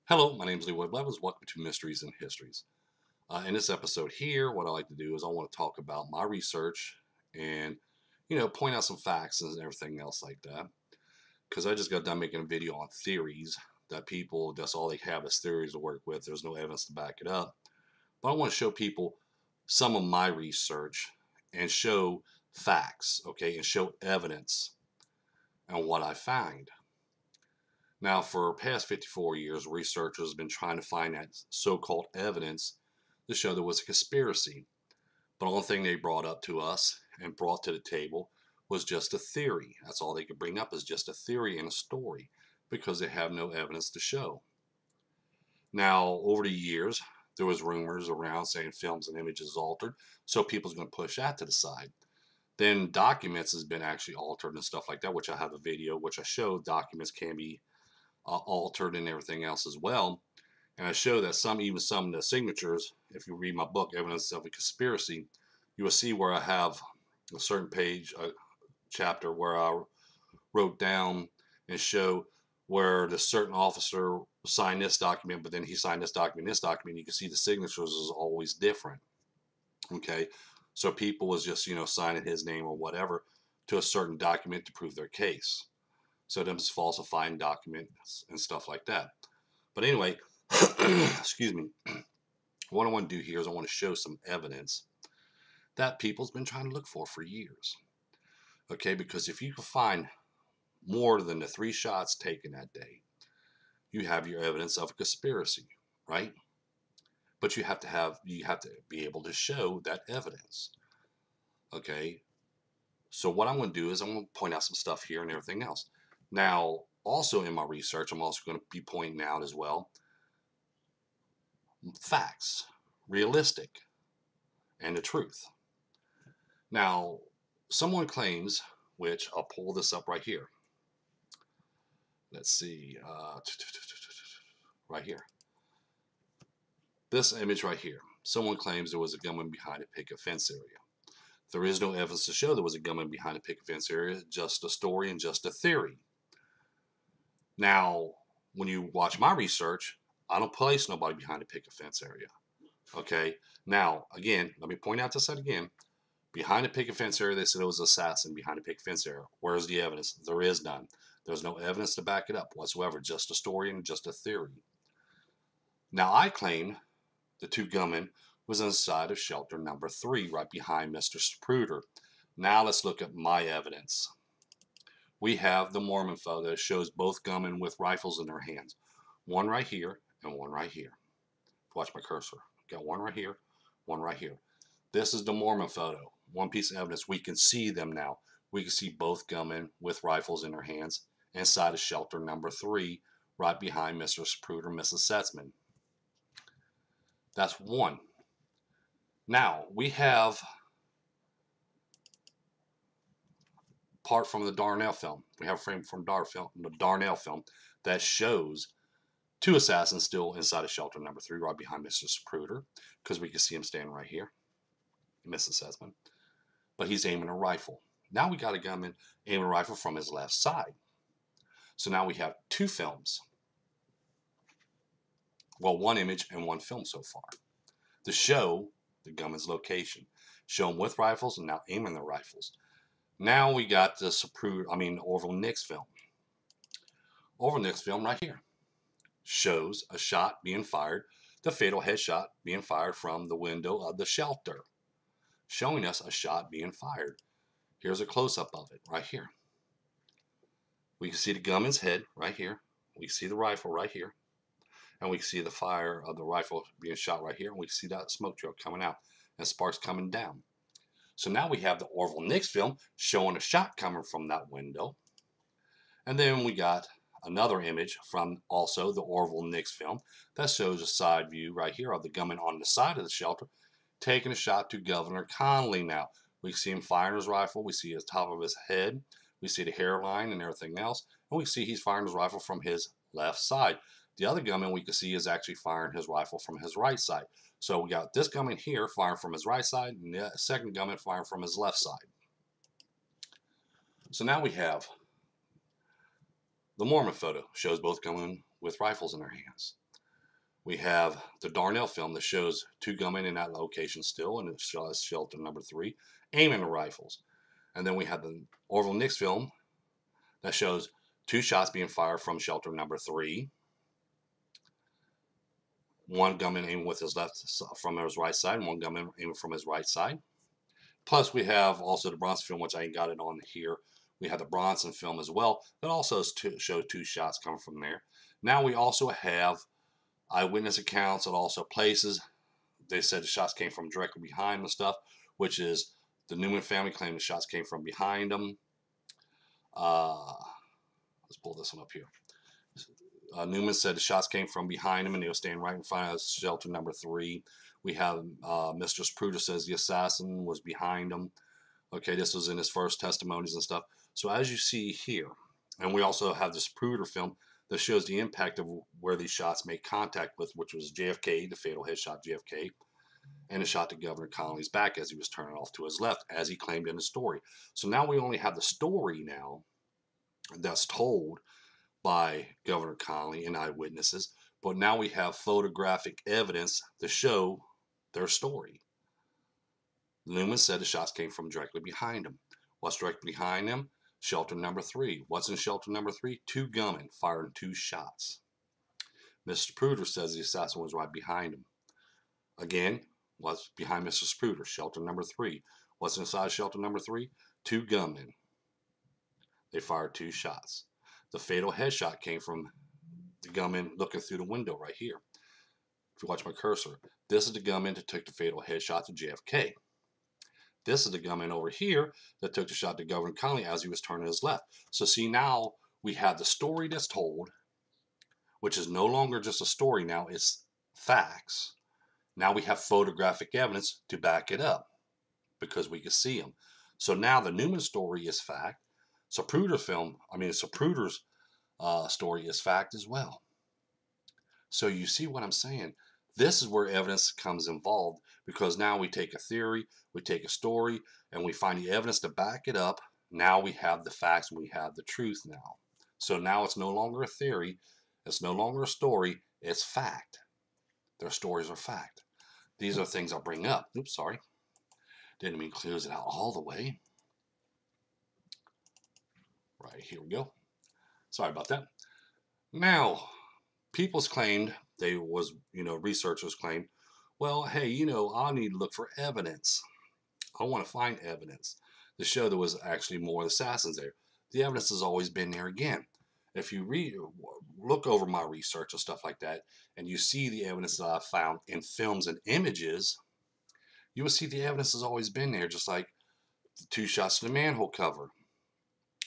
Hello, my name is Leroy Blevins. Welcome to Mysteries and Histories. In this episode here, what I like to do is I want to talk about my research and, point out some facts and everything else like that. Because I just got done making a video on theories that people, that's all they have is theories to work with. There's no evidence to back it up. But I want to show people some of my research and show facts, okay, and show evidence and what I find. Now, for past 54 years, researchers have been trying to find that so-called evidence to show there was a conspiracy. But the only thing they brought up to us and brought to the table was just a theory. That's all they could bring up is just a theory and a story because they have no evidence to show. Now, over the years, there was rumors around saying films and images altered, so people's going to push that to the side. Then documents has been actually altered and stuff like that, which I have a video which I show documents can be altered and everything else as well. And I show that even some of the signatures, if you read my book, Evidence of a Conspiracy, you will see where I have a certain page, a chapter where I wrote down and show where the certain officer signed this document, but then he signed this document. You can see the signatures is always different. Okay. So people was just, signing his name or whatever to a certain document to prove their case. So them is falsifying documents and stuff like that. But anyway, excuse me. What I want to do here is I want to show some evidence that people's been trying to look for years. Okay, because if you can find more than the 3 shots taken that day, you have your evidence of a conspiracy, right? But you have to be able to show that evidence. Okay. So what I'm going to do is I'm going to point out some stuff here and everything else. Now, also in my research, I'm also going to be pointing out as well facts, realistic, and the truth. Now, someone claims, which I'll pull this up right here. Let's see, right here. This image right here. Someone claims there was a gunman behind a picket fence area. There is no evidence to show there was a gunman behind a picket fence area, just a story and just a theory. Now, when you watch my research, I don't place nobody behind a picket fence area. Okay. Now, again, let me point out this again. Behind a picket fence area, they said it was an assassin behind a picket fence area. Where's the evidence? There is none. There's no evidence to back it up whatsoever. Just a story and just a theory. Now, I claim the 2 gunmen was inside of shelter number 3, right behind Mr. Spruder. Now, let's look at my evidence. We have the Mormon photo that shows both gunmen with rifles in their hands. One right here and one right here. Watch my cursor. Got one right here, one right here. This is the Mormon photo. One piece of evidence. We can see them now. We can see both gunmen with rifles in their hands inside of shelter number 3, right behind Mr. Spruder and Mrs. Setzman. That's one. Now, we have part from the Darnell film. We have a frame from the Darnell film that shows 2 assassins still inside of shelter number 3, right behind Mr. Spruder, because we can see him standing right here, Mrs. Setzman. But he's aiming a rifle. Now we got a gunman aiming a rifle from his left side. So now we have 2 films. Well, 1 image and 1 film so far to show the gunman's location. Show him with rifles and now aiming the rifles. Now we got the Orville Nix film. Orville Nix film right here shows a shot being fired, the fatal headshot being fired from the window of the shelter, showing us a shot being fired. Here's a close-up of it right here. We can see the gunman's head right here. We can see the rifle right here. And we can see the fire of the rifle being shot right here. And we can see that smoke trail coming out and sparks coming down. So now we have the Orville Nix film showing a shot coming from that window. And then we got another image from also the Orville Nix film that shows a side view right here of the gunman on the side of the shelter taking a shot to Governor Connolly. Now we see him firing his rifle. We see the top of his head. We see the hairline and everything else. And we see he's firing his rifle from his left side. The other gunman we can see is actually firing his rifle from his right side. So we got this gunman here firing from his right side and the second gunman firing from his left side. So now we have the Mormon photo shows both gunmen with rifles in their hands. We have the Darnell film that shows two gunmen in that location still, and it shows shelter number 3 aiming the rifles. And then we have the Orville Nix film that shows two shots being fired from shelter number 3. One gunman aiming with his left from his right side, and one gunman aiming from his right side. Plus, we have also the Bronson film, which I ain't got it on here. We have the Bronson film as well that also shows two shots coming from there. Now we also have eyewitness accounts at also places. They said the shots came from directly behind the stuff, which is the Newman family claimed the shots came from behind them. Let's pull this one up here. Newman said the shots came from behind him and they were standing right in front of shelter number 3. We have Mr. Spruder says the assassin was behind him. Okay, this was in his first testimonies and stuff. So as you see here, and we also have this Spruder film that shows the impact of where these shots made contact with, which was JFK, the fatal headshot JFK, and a shot to Governor Connolly's back as he was turning off to his left, as he claimed in his story. So now we only have the story now that's told by Governor Connolly and eyewitnesses, but now we have photographic evidence to show their story. Newman said the shots came from directly behind him. What's directly behind him? Shelter number 3. What's in shelter number 3? Two gunmen firing 2 shots. Mr. Spruder says the assassin was right behind him. Again, what's behind Mr. Spruder? Shelter number 3. What's inside shelter number 3? Two gunmen. They fired 2 shots. The fatal headshot came from the gunman looking through the window right here. If you watch my cursor, this is the gunman that took the fatal headshot to JFK. This is the gunman over here that took the shot to Governor Connolly as he was turning his left. So see, now we have the story that's told, which is no longer just a story now, it's facts. Now we have photographic evidence to back it up because we can see them. So now the Newman story is fact. Zapruder's story is fact as well. So you see what I'm saying? This is where evidence comes involved, because now we take a theory, we take a story, and we find the evidence to back it up. Now we have the facts, we have the truth now. So now it's no longer a theory, it's no longer a story, it's fact. Their stories are fact. These are things I'll bring up. Oops, sorry. Didn't mean to close it out all the way. Right, here we go. Sorry about that. Now, people's claimed, researchers claimed, well, hey, I need to look for evidence. I want to find evidence to show there was actually more assassins there. The evidence has always been there again. If you look over my research and stuff like that, and you see the evidence that I found in films and images, you will see the evidence has always been there, just like the 2 shots to the manhole cover.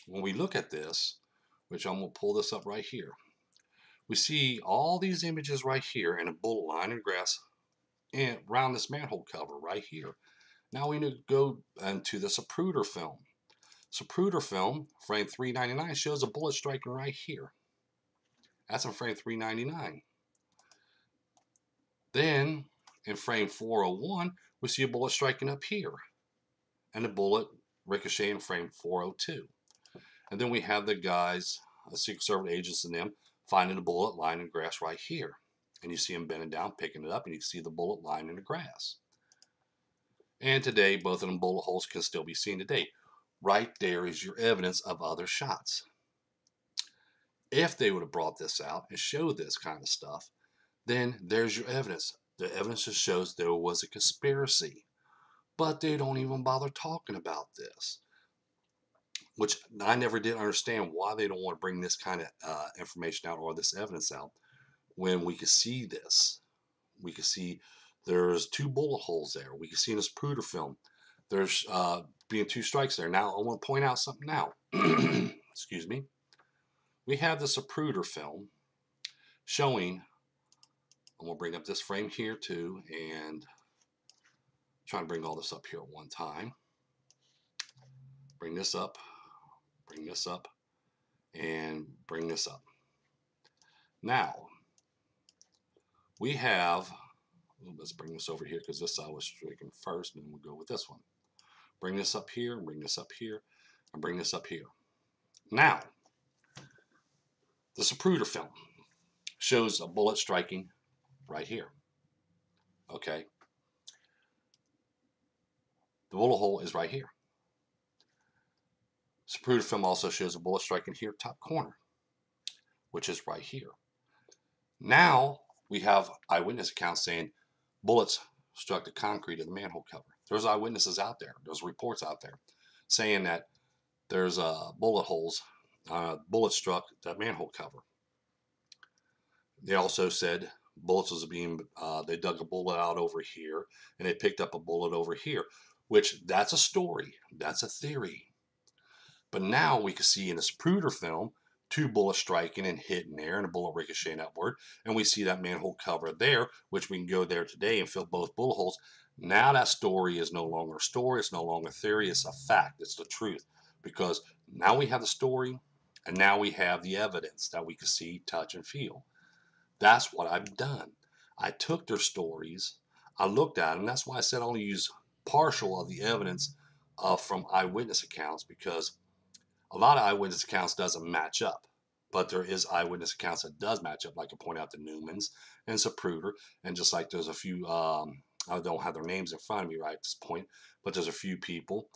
When we look at this, which I'm going to pull this up right here, we see all these images right here and a bullet line in the grass and around this manhole cover right here. Now we need to go into the Zapruder film. Zapruder film, frame 399, shows a bullet striking right here. That's in frame 399. Then, in frame 401, we see a bullet striking up here. And a bullet ricocheting in frame 402. And then we have the guys, Secret Service agents and them, finding a bullet lying in the grass right here. And you see them bending down, picking it up, and you see the bullet lying in the grass. And today, both of them bullet holes can still be seen today. Right there is your evidence of other shots. If they would have brought this out and showed this kind of stuff, then there's your evidence. The evidence just shows there was a conspiracy. But they don't even bother talking about this, which I never did understand why they don't want to bring this kind of information out or this evidence out when we could see this. We could see there's 2 bullet holes there. We can see in this Zapruder film there's being 2 strikes there. Now, I want to point out something now. Excuse me. We have the Zapruder film showing, I'm going to bring up this frame here too, and try to bring all this up here at one time. Bring this up, and bring this up. Now, we have, let's bring this over here because this I was striking first, and then we'll go with this one. Bring this up here, and bring this up here, and bring this up here. Now, the Zapruder film shows a bullet striking right here. Okay. The bullet hole is right here. Zapruder film also shows a bullet striking here, top corner, which is right here. Now we have eyewitness accounts saying bullets struck the concrete of the manhole cover. There's eyewitnesses out there. There's reports out there saying that there's bullet holes, bullets struck that manhole cover. They also said bullets was being, they dug a bullet out over here and they picked up a bullet over here, which that's a story. That's a theory. But now we can see in this Zapruder film, two bullets striking and hitting there and a bullet ricocheting upward. And we see that manhole cover there, which we can go there today and fill both bullet holes. Now that story is no longer a story. It's no longer theory. It's a fact. It's the truth. Because now we have the story and now we have the evidence that we can see, touch, and feel. That's what I've done. I took their stories, I looked at them. That's why I said I only use partial of the evidence from eyewitness accounts, because a lot of eyewitness accounts doesn't match up. But there is eyewitness accounts that does match up, like I point out the Newmans and Zapruder, and just like there's a few, I don't have their names in front of me right at this point, but there's a few people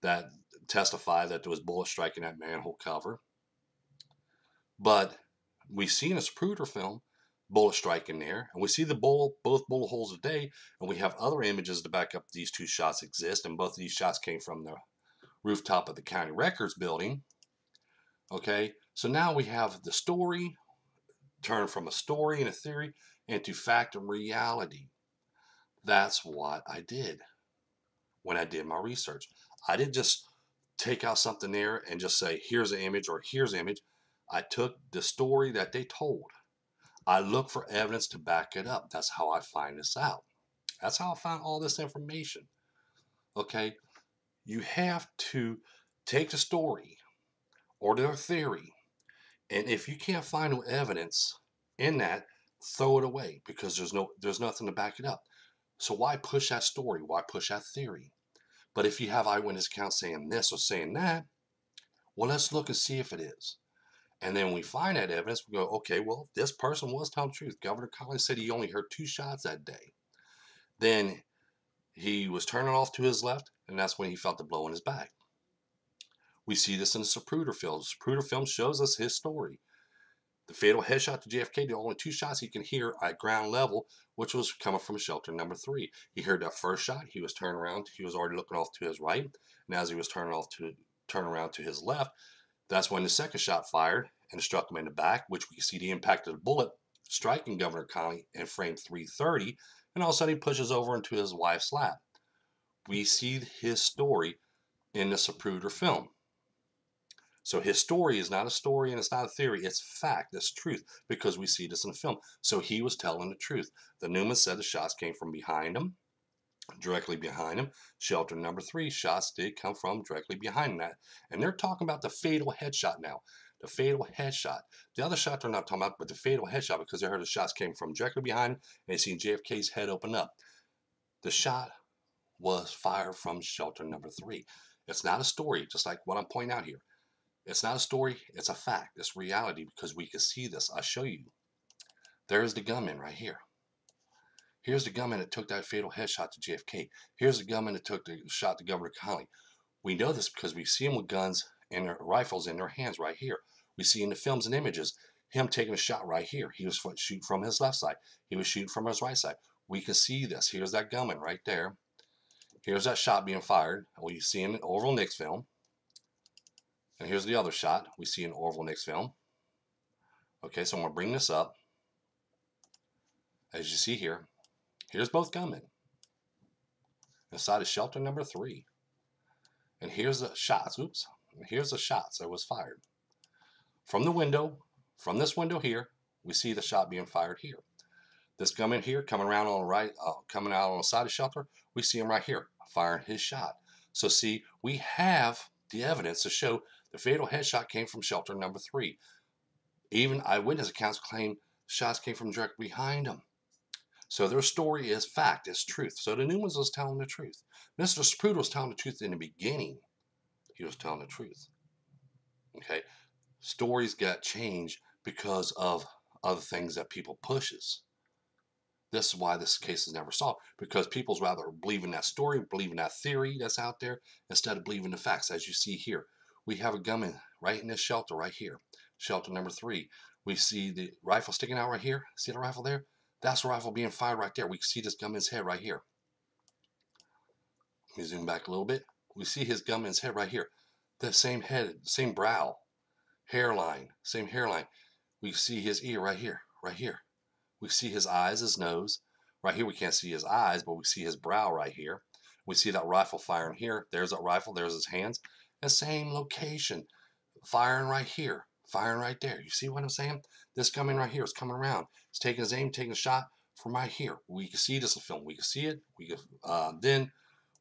that testify that there was bullets striking that manhole cover. But we see in a Zapruder film bullet striking there, and we see the both bullet holes today, and we have other images to back up these two shots exist, and both of these shots came from the rooftop of the county records building. Okay, so now we have the story turned from a story and a theory into fact and reality. That's what I did when I did my research. I didn't just take out something there and just say here's an image or here's an image. I took the story that they told, I look for evidence to back it up. That's how I find this out. That's how I found all this information. Okay, you have to take the story or their theory, and if you can't find no evidence in that, throw it away, because there's nothing to back it up. So why push that story? Why push that theory? But if you have eyewitness accounts saying this or saying that, well, let's look and see if it is. And then we find that evidence, we go, okay, well, this person was telling the truth. Governor Collins said he only heard two shots that day. Then he was turning off to his left, and that's when he felt the blow in his back. We see this in the Zapruder film. The Zapruder film shows us his story. The fatal headshot to JFK, the only two shots he can hear at ground level, which was coming from shelter number 3. He heard that first shot. He was turning around. He was already looking off to his right. And as he was turning around to his left, that's when the second shot fired and struck him in the back, which we see the impact of the bullet striking Governor Connolly in frame 330, and all of a sudden he pushes over into his wife's lap. We see his story in the Zapruder film. So his story is not a story and it's not a theory. It's fact. It's truth, because we see this in the film. So he was telling the truth. The Newman said the shots came from behind him, directly behind him. Shelter number 3, shots did come from directly behind that. And they're talking about the fatal headshot now. The fatal headshot. The other shot they're not talking about, but the fatal headshot, because they heard the shots came from directly behind him and they seen JFK's head open up. The shot was fired from shelter number 3. It's not a story, just like what I'm pointing out here. It's not a story, it's a fact. It's reality, because we can see this. I'll show you. There's the gunman right here. Here's the gunman that took that fatal headshot to JFK. Here's the gunman that took the shot to Governor Connolly. We know this because we see him with guns and their rifles in their hands right here. We see in the films and images him taking a shot right here. He was shooting from his left side. He was shooting from his right side. We can see this. Here's that gunman right there. Here's that shot being fired. We see in an Orville Nix film. And here's the other shot we see in Orville Nix film. Okay, so I'm going to bring this up. As you see here, here's both gunmen inside of shelter number 3. And here's the shots. Oops. Here's the shots that was fired. From the window, from this window here, we see the shot being fired here. This gunman here coming around on the right, coming out on the side of shelter, we see him right here firing his shot. So see, we have the evidence to show the fatal headshot came from shelter number 3. Even eyewitness accounts claim shots came from directly behind him. So their story is fact, it's truth. So the Newmans was telling the truth. Mr. Zapruder was telling the truth in the beginning. He was telling the truth. Okay, stories got changed because of other things that people pushes. This is why this case is never solved, because people's rather believe in that story, believe in that theory that's out there, instead of believing the facts. As you see here, we have a gunman right in this shelter right here, shelter number 3. We see the rifle sticking out right here. See the rifle there? That's the rifle being fired right there. We see this gunman's head right here. Let me zoom back a little bit. We see his gunman's head right here. The same head, same brow, hairline, same hairline. We see his ear right here, right here. We see his eyes, his nose. Right here, we can't see his eyes, but we see his brow right here. We see that rifle firing here. There's that rifle. There's his hands. The same location. Firing right here. Firing right there. You see what I'm saying? This gunman right here is coming around. He's taking his aim, taking a shot from right here. We can see this in film. We can see it. We can, then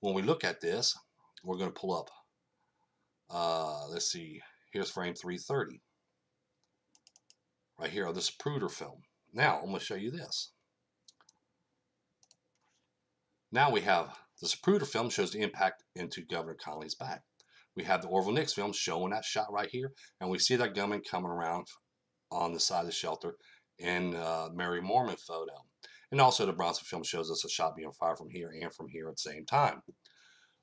when we look at this, we're going to pull up. Let's see. Here's frame 330. Right here, this Zapruder film. Now, I'm going to show you this. Now we have the Zapruder film shows the impact into Governor Connolly's back. We have the Orville Nix film showing that shot right here, and we see that gunman coming around on the side of the shelter in Mary Mormon photo. And also the Bronson film shows us a shot being fired from here and from here at the same time.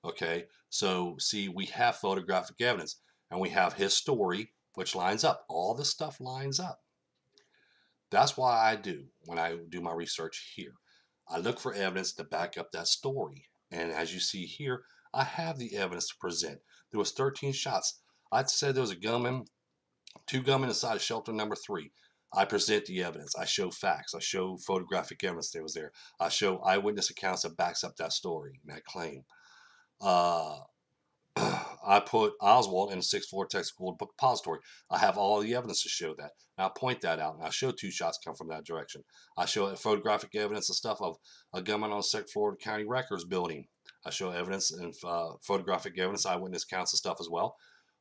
Okay, so see, we have photographic evidence, and we have his story, which lines up. All this stuff lines up. That's why I do when I do my research here. I look for evidence to back up that story. And as you see here, I have the evidence to present. There was 13 shots. I said there was a gunman, 2 gunmen inside of shelter number 3. I present the evidence. I show facts. I show photographic evidence that was there. I show eyewitness accounts that backs up that story and that claim. I put Oswald in the 6th floor Texas School Book Depository. I have all the evidence to show that. And I'll point that out. And I show 2 shots come from that direction. I show photographic evidence and stuff of a gunman on the 2nd floor of the County Records building. I show evidence and photographic evidence, eyewitness accounts and stuff as well,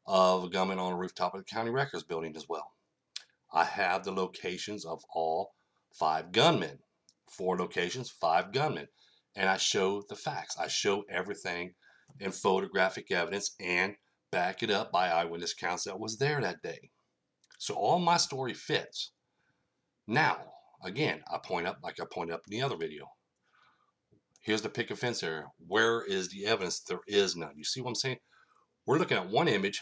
of a gunman on the rooftop of the County Records building as well. I have the locations of all 5 gunmen. 4 locations, 5 gunmen. And I show the facts. I show everything in photographic evidence and back it up by eyewitness accounts that was there that day. So all my story fits. Now, again, I point up like I pointed up in the other video. Here's the picket fence area. Where is the evidence? There is none. You see what I'm saying? We're looking at one image.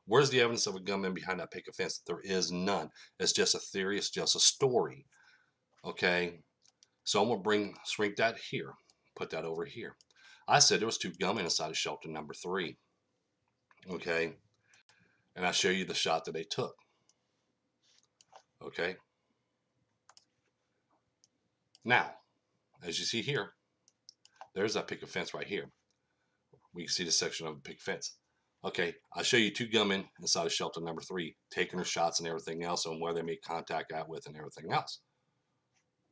Where's the evidence of a gunman behind that picket fence? There is none. It's just a theory. It's just a story. Okay? So I'm going to shrink that here. Put that over here. I said there was 2 gunmen inside of shelter number 3. Okay? And I show you the shot that they took. Okay? Now, as you see here, there's that picket fence right here. We can see the section of the picket fence. Okay, I'll show you 2 gunmen inside of shelter number 3, taking their shots and everything else, and where they made contact at with and everything else.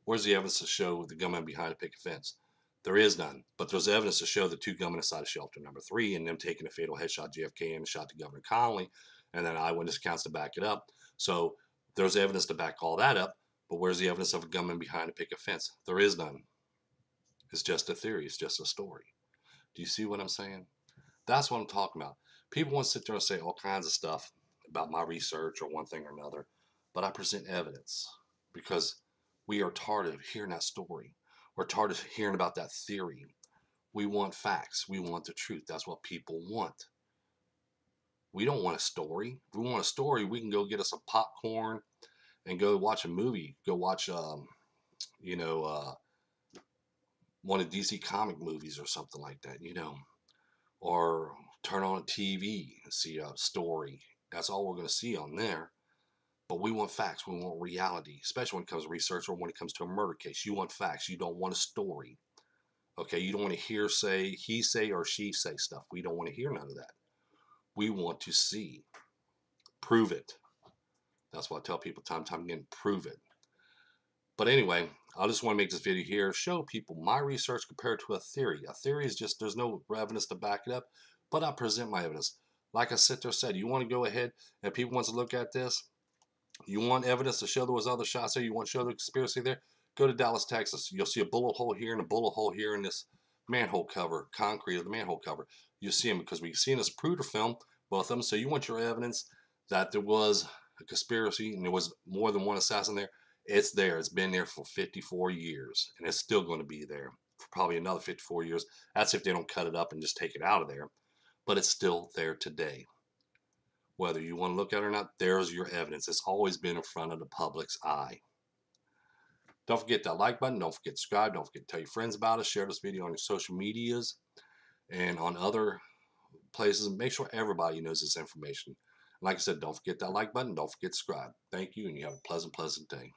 Where's the evidence to show the gunman behind the picket fence? There is none, but there's evidence to show the 2 gunmen inside of shelter number 3 and them taking a fatal headshot JFK and a shot to Governor Connolly, and then eyewitness accounts to back it up. So there's evidence to back all that up, but where's the evidence of a gunman behind a picket fence? There is none. It's just a theory. It's just a story. Do you see what I'm saying? That's what I'm talking about. People want to sit there and say all kinds of stuff about my research or one thing or another, but I present evidence because we are tired of hearing that story. We're tired of hearing about that theory. We want facts. We want the truth. That's what people want. We don't want a story. If we want a story, we can go get us some popcorn and go watch a movie. Go watch, one of DC comic movies or something like that, or turn on a TV and see a story. That's all we're going to see on there. But we want facts. We want reality, especially when it comes to research or when it comes to a murder case. You want facts. You don't want a story. Okay, you don't want to hearsay, he say, or she say stuff. We don't want to hear none of that. We want to see. Prove it. That's what I tell people time and time again. Prove it. But anyway, I just want to make this video here, show people my research compared to a theory. A theory is just, there's no evidence to back it up, but I present my evidence. Like I said, you want to go ahead and people want to look at this, you want evidence to show there was other shots there, you want to show the conspiracy there, go to Dallas, Texas. You'll see a bullet hole here and a bullet hole here in this manhole cover, concrete of the manhole cover. You'll see them because we've seen this Zapruder film, both of them. So you want your evidence that there was a conspiracy and there was more than one assassin there. It's there. It's been there for 54 years, and it's still going to be there for probably another 54 years. That's if they don't cut it up and just take it out of there. But it's still there today. Whether you want to look at it or not, there's your evidence. It's always been in front of the public's eye. Don't forget that like button. Don't forget to subscribe. Don't forget to tell your friends about us. Share this video on your social medias and on other places. And make sure everybody knows this information. Like I said, don't forget that like button. Don't forget to subscribe. Thank you, and you have a pleasant day.